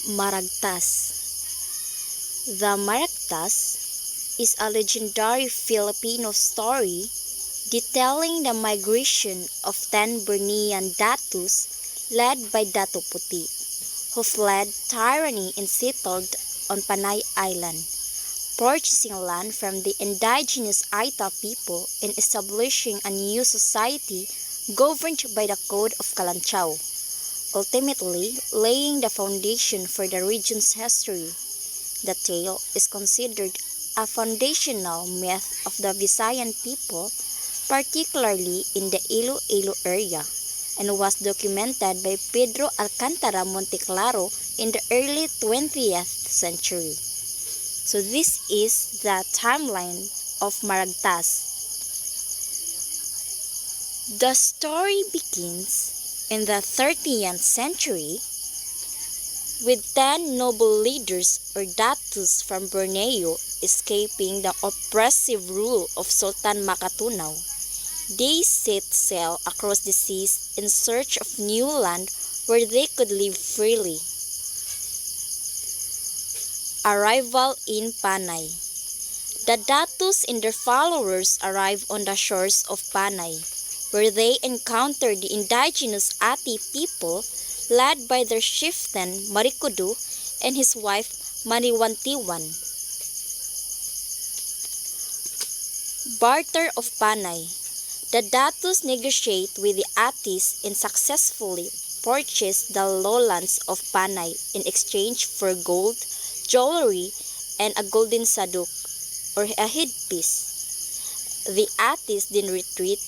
Maragtas. The Maragtas is a legendary Filipino story detailing the migration of 10 Bornean Datus led by Datu Puti, who fled tyranny and settled on Panay Island, purchasing land from the indigenous Aita people and establishing a new society governed by the Code of Kalanchaw, ultimately laying the foundation for the region's history. The tale is considered a foundational myth of the Visayan people, particularly in the Iloilo area, and was documented by Pedro Alcantara Monteclaro in the early 20th century. So this is the timeline of Maragtas. The story begins in the 30th century with 10 noble leaders or datus from Borneo escaping the oppressive rule of Sultan Makatunaw. They set sail across the seas in search of new land where they could live freely. Arrival in Panay. The datus and their followers arrive on the shores of Panay, where they encounter the indigenous Ati people led by their chieftain Marikudu and his wife Maniwantiwan. Barter of Panay. The datus negotiate with the Atis and successfully purchase the lowlands of Panay in exchange for gold, jewelry, and a golden saduk or a headpiece. The Atis then retreat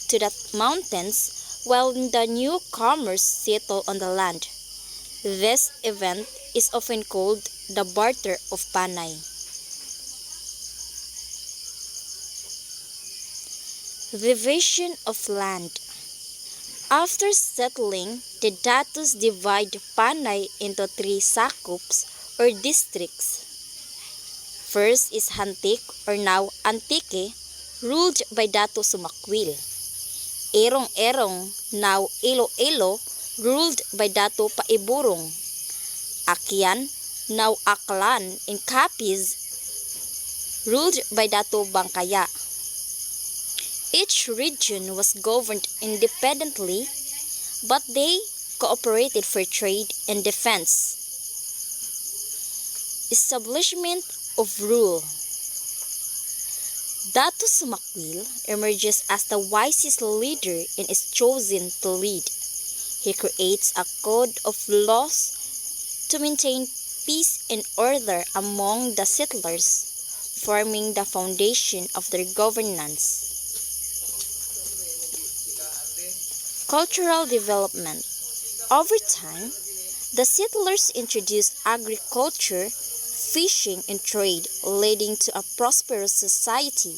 to the mountains while the newcomers settle on the land. This event is often called the Barter of Panay. Division of land. After settling, the datus divide Panay into 3 sakups or districts. First is Hantik or now Antique, ruled by Datu Sumakwil. Erong-Erong, now Iloilo, ruled by Datu Paiburong. Akian, now Aklan, and Capiz, ruled by Datu Bangkaya. Each region was governed independently, but they cooperated for trade and defense. Establishment of rule. Datu Sumakwil emerges as the wisest leader and is chosen to lead. He creates a code of laws to maintain peace and order among the settlers, forming the foundation of their governance. Cultural development. Over time, the settlers introduced agriculture, fishing, and trade, leading to a prosperous society.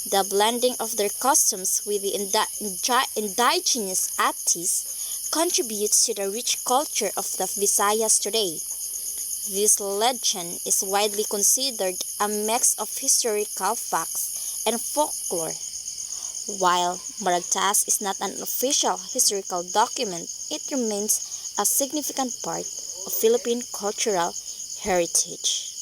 The blending of their customs with the indigenous Atis contributes to the rich culture of the Visayas today. This legend is widely considered a mix of historical facts and folklore. While Maragtas is not an official historical document, it remains a significant part of Philippine cultural heritage.